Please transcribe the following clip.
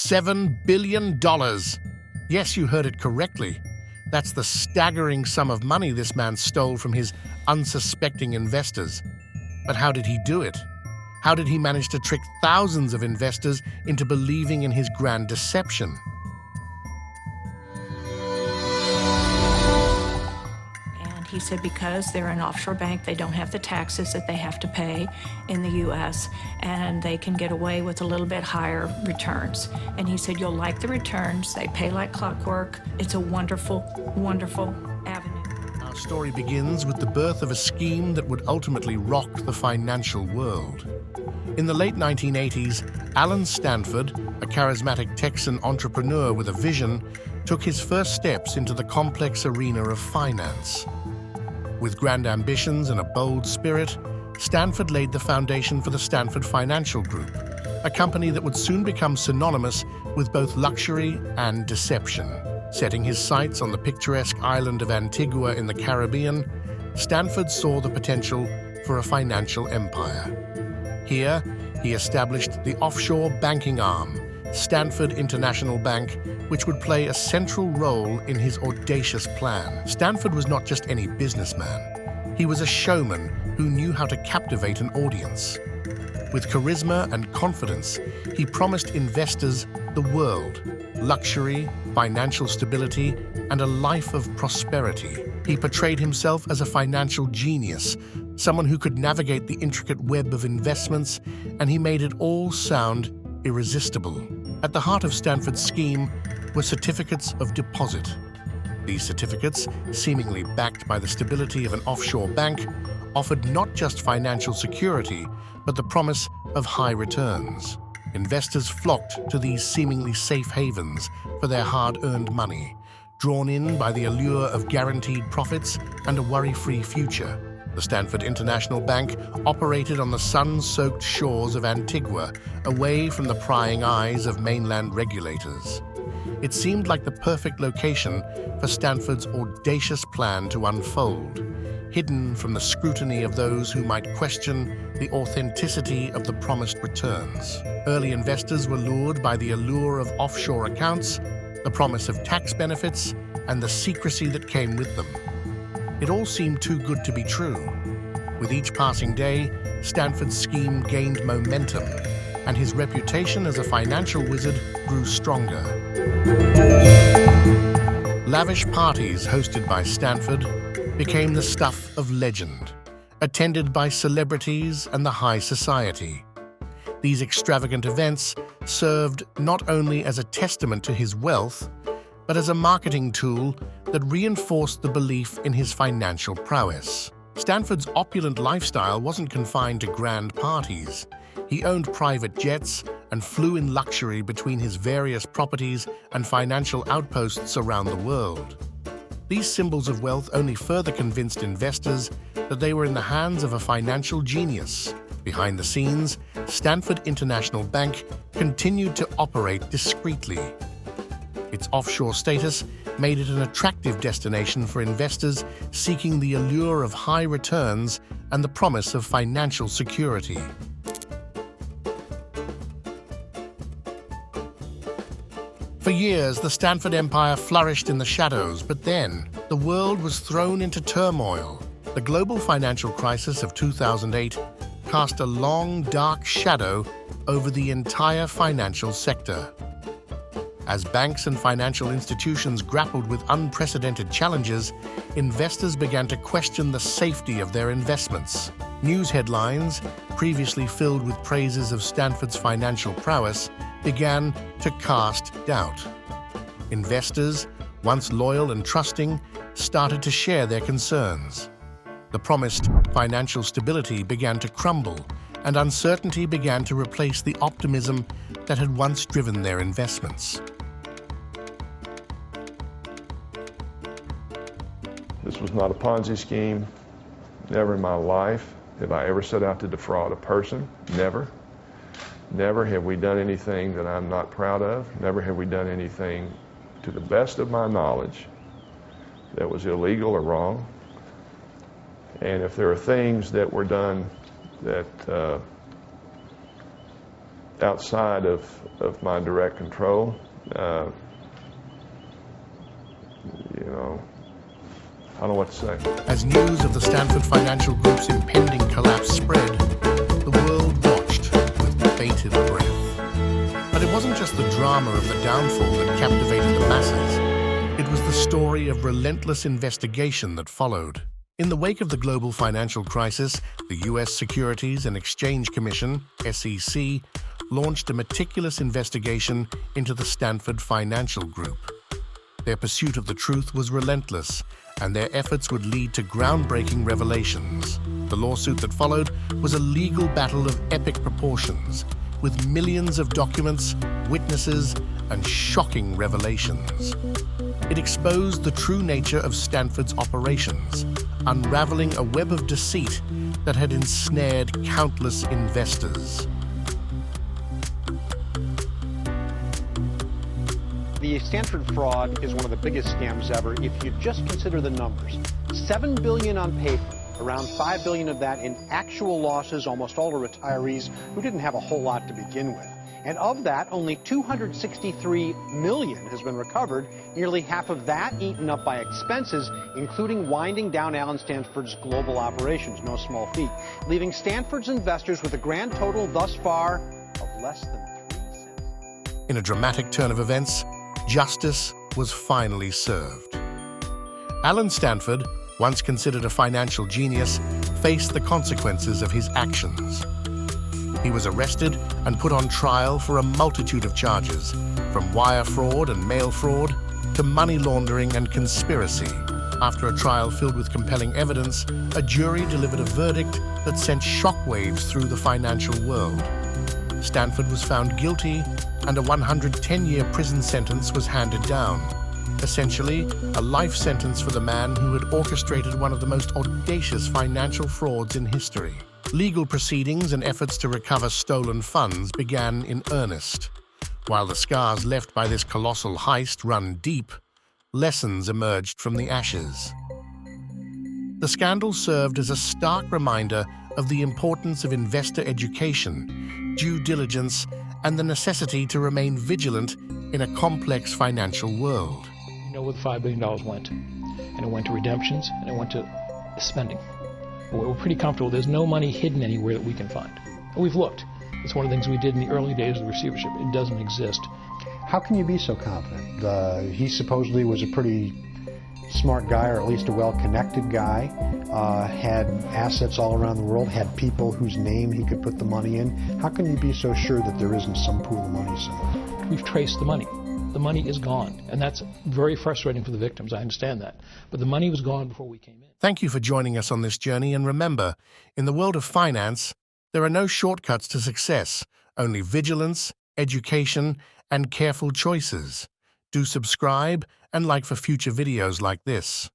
$7 billion. Yes, you heard it correctly. That's the staggering sum of money this man stole from his unsuspecting investors. But how did he do it? How did he manage to trick thousands of investors into believing in his grand deception? He said because they're an offshore bank, they don't have the taxes that they have to pay in the U.S., and they can get away with a little bit higher returns. And he said, you'll like the returns. They pay like clockwork. It's a wonderful, wonderful avenue. Our story begins with the birth of a scheme that would ultimately rock the financial world. In the late 1980s, Allen Stanford, a charismatic Texan entrepreneur with a vision, took his first steps into the complex arena of finance. With grand ambitions and a bold spirit, Stanford laid the foundation for the Stanford Financial Group, a company that would soon become synonymous with both luxury and deception. Setting his sights on the picturesque island of Antigua in the Caribbean, Stanford saw the potential for a financial empire. Here, he established the offshore banking arm, Stanford International Bank, which would play a central role in his audacious plan. Stanford was not just any businessman. He was a showman who knew how to captivate an audience. With charisma and confidence, he promised investors the world, luxury, financial stability, and a life of prosperity. He portrayed himself as a financial genius, someone who could navigate the intricate web of investments, and he made it all sound irresistible. At the heart of Stanford's scheme were certificates of deposit. These certificates, seemingly backed by the stability of an offshore bank, offered not just financial security, but the promise of high returns. Investors flocked to these seemingly safe havens for their hard-earned money, drawn in by the allure of guaranteed profits and a worry-free future. The Stanford International Bank operated on the sun-soaked shores of Antigua, away from the prying eyes of mainland regulators. It seemed like the perfect location for Stanford's audacious plan to unfold, hidden from the scrutiny of those who might question the authenticity of the promised returns. Early investors were lured by the allure of offshore accounts, the promise of tax benefits, and the secrecy that came with them. It all seemed too good to be true. With each passing day, Stanford's scheme gained momentum, and his reputation as a financial wizard grew stronger. Lavish parties hosted by Stanford became the stuff of legend, attended by celebrities and the high society. These extravagant events served not only as a testament to his wealth, but as a marketing tool that reinforced the belief in his financial prowess. Stanford's opulent lifestyle wasn't confined to grand parties. He owned private jets and flew in luxury between his various properties and financial outposts around the world. These symbols of wealth only further convinced investors that they were in the hands of a financial genius. Behind the scenes, Stanford International Bank continued to operate discreetly. Its offshore status made it an attractive destination for investors seeking the allure of high returns and the promise of financial security. For years, the Stanford empire flourished in the shadows, but then the world was thrown into turmoil. The global financial crisis of 2008 cast a long, dark shadow over the entire financial sector. As banks and financial institutions grappled with unprecedented challenges, investors began to question the safety of their investments. News headlines, previously filled with praises of Stanford's financial prowess, began to cast doubt. Investors, once loyal and trusting, started to share their concerns. The promised financial stability began to crumble, and uncertainty began to replace the optimism that had once driven their investments. This was not a Ponzi scheme. Never in my life have I ever set out to defraud a person. Never. Never have we done anything that I'm not proud of. Never have we done anything, to the best of my knowledge, that was illegal or wrong. And if there are things that were done that outside of my direct control. You know, I don't know what to say. As news of the Stanford Financial Group's impending collapse spread, the world watched with bated breath. But it wasn't just the drama of the downfall that captivated the masses. It was the story of relentless investigation that followed. In the wake of the global financial crisis, the U.S. Securities and Exchange Commission, SEC, launched a meticulous investigation into the Stanford Financial Group. Their pursuit of the truth was relentless, and their efforts would lead to groundbreaking revelations. The lawsuit that followed was a legal battle of epic proportions, with millions of documents, witnesses, and shocking revelations. It exposed the true nature of Stanford's operations, unraveling a web of deceit that had ensnared countless investors. The Stanford fraud is one of the biggest scams ever if you just consider the numbers. $7 billion on paper, around $5 billion of that in actual losses, almost all to retirees who didn't have a whole lot to begin with. And of that, only $263 million has been recovered, nearly half of that eaten up by expenses, including winding down Allen Stanford's global operations, no small feat, leaving Stanford's investors with a grand total thus far of less than 3 cents. In a dramatic turn of events, justice was finally served. Allen Stanford, once considered a financial genius, faced the consequences of his actions. He was arrested and put on trial for a multitude of charges, from wire fraud and mail fraud to money laundering and conspiracy. After a trial filled with compelling evidence, a jury delivered a verdict that sent shockwaves through the financial world. Stanford was found guilty, and a 110-year prison sentence was handed down. Essentially, a life sentence for the man who had orchestrated one of the most audacious financial frauds in history. Legal proceedings and efforts to recover stolen funds began in earnest. While the scars left by this colossal heist run deep, lessons emerged from the ashes. The scandal served as a stark reminder of the importance of investor education, due diligence, and the necessity to remain vigilant in a complex financial world. You know where the $5 billion went, and it went to redemptions, and it went to spending. But we're pretty comfortable. There's no money hidden anywhere that we can find. And we've looked. It's one of the things we did in the early days of the receivership. It doesn't exist. How can you be so confident? He supposedly was a pretty smart guy, or at least a well-connected guy, had assets all around the world, had people whose name he could put the money in. How can you be so sure that there isn't some pool of money somewhere? We've traced the money. The money is gone, and that's very frustrating for the victims. I understand that. But the money was gone before we came in. Thank you for joining us on this journey, and remember, in the world of finance, there are no shortcuts to success, only vigilance, education, and careful choices. Do subscribe and like for future videos like this.